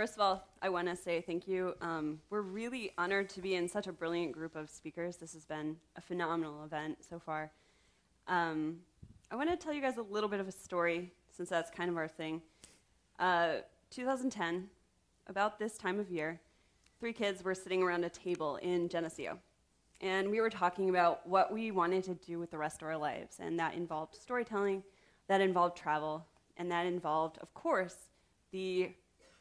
First of all, I want to say thank you. We're really honored to be in such a brilliant group of speakers. This has been a phenomenal event so far. I want to tell you guys a little bit of a story, since that's kind of our thing. 2010, about this time of year, 3 kids were sitting around a table in Geneseo. And we were talking about what we wanted to do with the rest of our lives. And that involved storytelling, that involved travel, and that involved, of course, the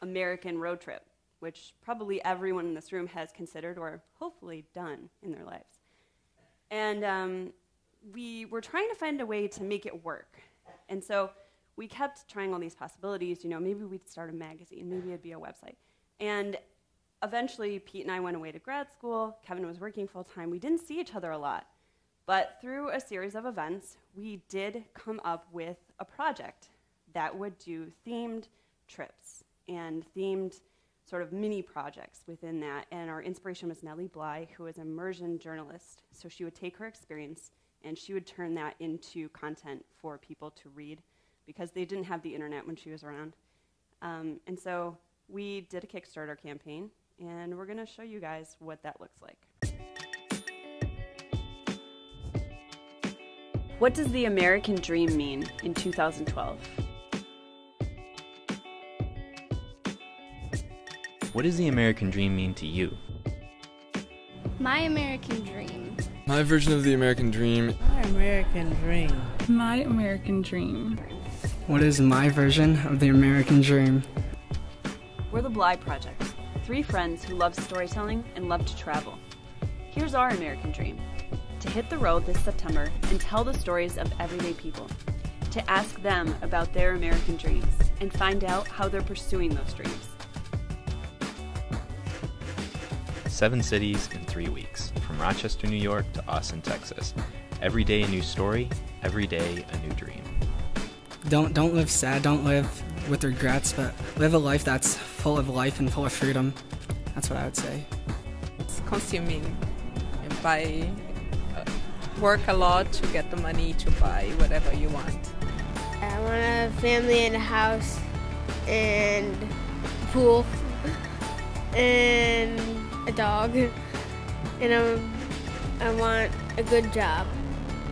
American road trip, which probably everyone in this room has considered or hopefully done in their lives. And we were trying to find a way to make it work. And so we kept trying all these possibilities. You know, maybe we'd start a magazine, maybe it'd be a website. And eventually, Pete and I went away to grad school. Kevin was working full-time. We didn't see each other a lot. But through a series of events, we did come up with a project that would do themed trips and themed sort of mini projects within that. And our inspiration was Nellie Bly, who is an immersion journalist. So she would take her experience and she would turn that into content for people to read because they didn't have the internet when she was around. And so we did a Kickstarter campaign, and we're gonna show you guys what that looks like. What does the American dream mean in 2012? What does the American dream mean to you? My American dream. My version of the American dream. My American dream. My American dream. What is my version of the American dream? We're the Bly Project, 3 friends who love storytelling and love to travel. Here's our American dream: to hit the road this September and tell the stories of everyday people, to ask them about their American dreams and find out how they're pursuing those dreams. 7 cities in 3 weeks, from Rochester, New York to Austin, Texas. Every day a new story, every day a new dream. Don't live sad, don't live with regrets, but live a life that's full of life and full of freedom. That's what I would say. It's consuming. Work a lot to get the money to buy whatever you want. I want a family and a house and a pool and a dog, and I want a good job.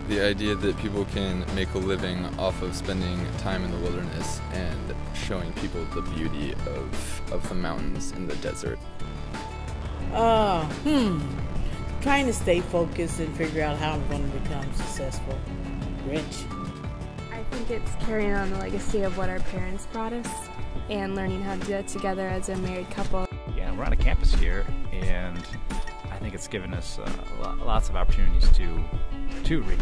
The idea that people can make a living off of spending time in the wilderness and showing people the beauty of the mountains and the desert. Trying to stay focused and figure out how I'm going to become successful, rich. I think it's carrying on the legacy of what our parents brought us and learning how to do that together as a married couple. Yeah, we're on a campus here, and I think it's given us lots of opportunities to reach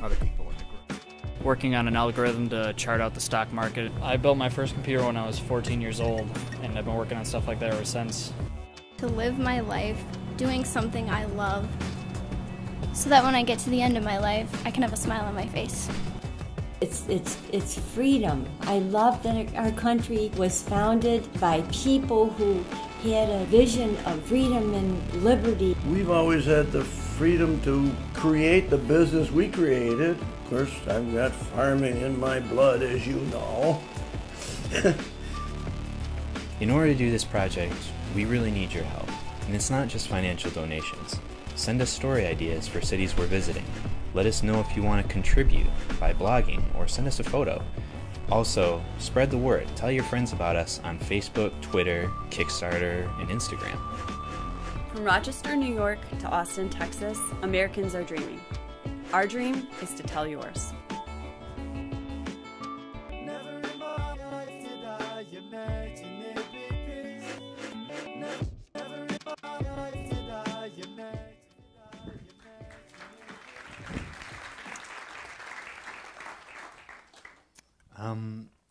other people in the group. Working on an algorithm to chart out the stock market. I built my first computer when I was 14 years old, and I've been working on stuff like that ever since. To live my life doing something I love, so that when I get to the end of my life, I can have a smile on my face. It's freedom. I love that our country was founded by people who had a vision of freedom and liberty. We've always had the freedom to create the business we created. Of course, I've got farming in my blood, as you know. In order to do this project, we really need your help. And it's not just financial donations. Send us story ideas for cities we're visiting. Let us know if you want to contribute by blogging or send us a photo. Also, spread the word. Tell your friends about us on Facebook, Twitter, Kickstarter, and Instagram. From Rochester, New York to Austin, Texas, Americans are dreaming. Our dream is to tell yours.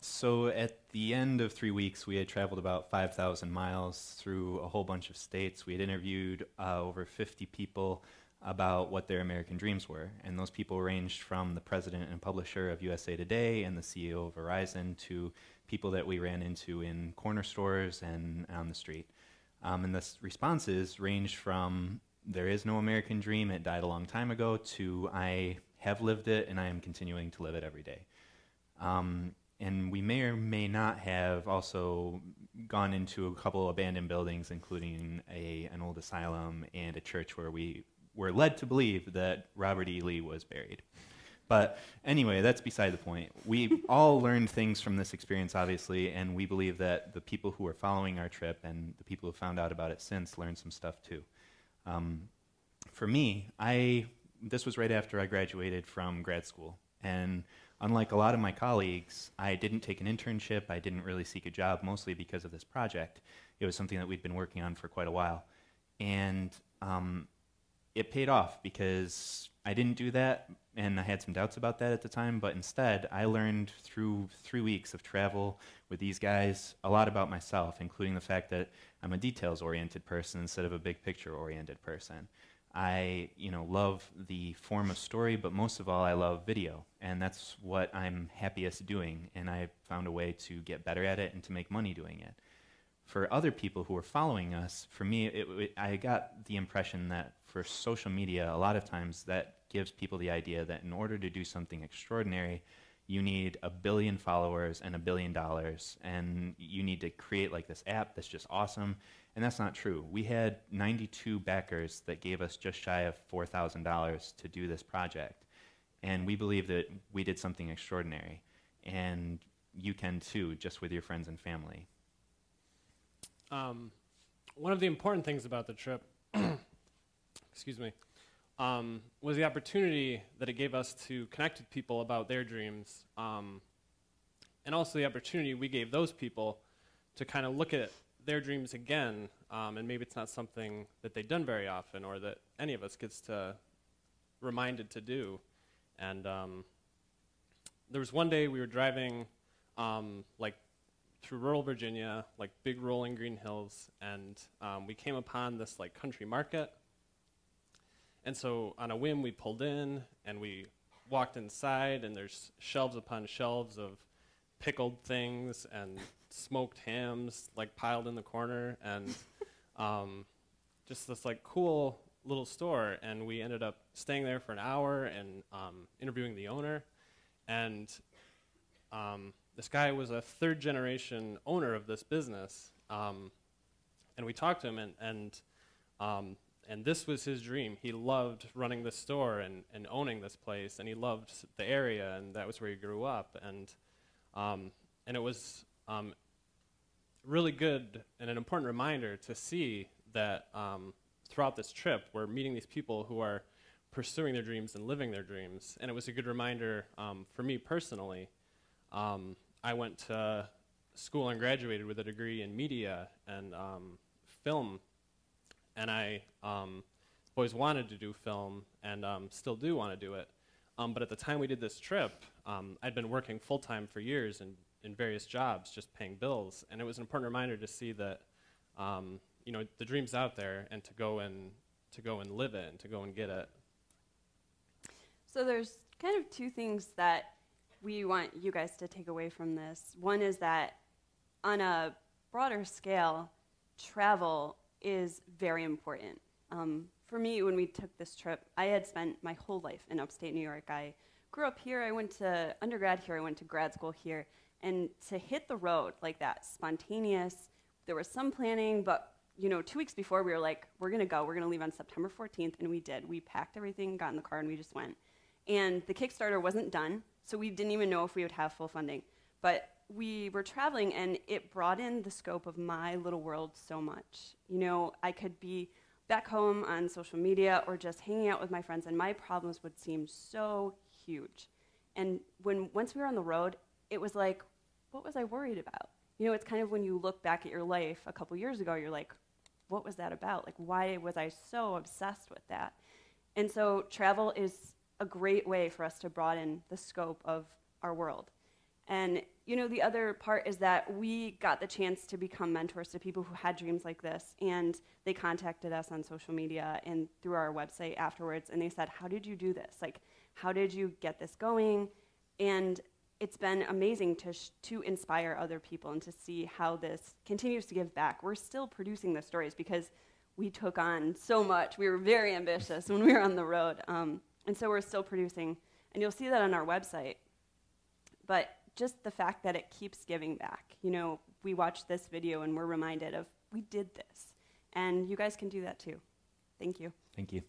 So at the end of 3 weeks, we had traveled about 5,000 miles through a whole bunch of states. We had interviewed over 50 people about what their American dreams were. And those people ranged from the president and publisher of USA Today and the CEO of Verizon to people that we ran into in corner stores and on the street. And the responses ranged from, there is no American dream, it died a long time ago, to I have lived it and I am continuing to live it every day. And we may or may not have also gone into a couple abandoned buildings, including an old asylum and a church where we were led to believe that Robert E. Lee was buried. But anyway, that's beside the point. We all learned things from this experience, obviously, and we believe that the people who are following our trip and the people who found out about it since learned some stuff too. For me, this was right after I graduated from grad school, and unlike a lot of my colleagues, I didn't take an internship. I didn't really seek a job, mostly because of this project. It was something that we'd been working on for quite a while, and it paid off because I didn't do that, and I had some doubts about that at the time, but instead I learned through 3 weeks of travel with these guys a lot about myself, including the fact that I'm a details-oriented person instead of a big picture-oriented person. I love the form of story, but most of all I love video, and that's what I'm happiest doing, and I found a way to get better at it and to make money doing it. For other people who were following us, for me, I got the impression that for social media, a lot of times that gives people the idea that in order to do something extraordinary, you need 1 billion followers and $1 billion, and you need to create like this app that's just awesome, and that's not true. We had 92 backers that gave us just shy of $4,000 to do this project, and we believe that we did something extraordinary, and you can too, just with your friends and family. One of the important things about the trip, excuse me, was the opportunity that it gave us to connect with people about their dreams, and also the opportunity we gave those people to kind of look at their dreams again, and maybe it's not something that they've done very often or that any of us gets to reminded to do. And there was one day we were driving like through rural Virginia, like big rolling green hills, and we came upon this like country market. And so on a whim we pulled in and we walked inside, and there's shelves upon shelves of pickled things and smoked hams like piled in the corner, and just this like cool little store. And we ended up staying there for an hour and interviewing the owner. And this guy was a third-generation owner of this business, and we talked to him, and this was his dream. He loved running the store and owning this place, and he loved the area, and that was where he grew up. And it was really good and an important reminder to see that throughout this trip, we're meeting these people who are pursuing their dreams and living their dreams. And it was a good reminder for me personally. I went to school and graduated with a degree in media and film, and I always wanted to do film and still do want to do it. But at the time we did this trip, I'd been working full-time for years in various jobs, just paying bills, and it was an important reminder to see that the dream's out there, and to go and live it and to go and get it. So there's kind of two things that we want you guys to take away from this. One is that on a broader scale, travel is very important. For me, when we took this trip, I had spent my whole life in upstate New York. I grew up here, I went to undergrad here, I went to grad school here, and to hit the road like that, spontaneous, there was some planning, but 2 weeks before we were like, we're gonna leave on September 14th, and we did. We packed everything, got in the car, and we just went. And the Kickstarter wasn't done, so we didn't even know if we would have full funding. But we were traveling, and it broadened the scope of my little world so much. I could be back home on social media or just hanging out with my friends, and my problems would seem so huge. And once we were on the road, it was like, what was I worried about? It's kind of when you look back at your life a couple years ago, you're like, what was that about? Like, why was I so obsessed with that? And so travel is a great way for us to broaden the scope of our world. And the other part is that we got the chance to become mentors to people who had dreams like this, and they contacted us on social media and through our website afterwards, and they said, how did you do this? Like, how did you get this going? And it's been amazing to inspire other people and to see how this continues to give back. We're still producing the stories because we took on so much. We were very ambitious when we were on the road. And so we're still producing, and you'll see that on our website. But just the fact that it keeps giving back. You know, we watch this video and we're reminded of, we did this. And you guys can do that too. Thank you. Thank you.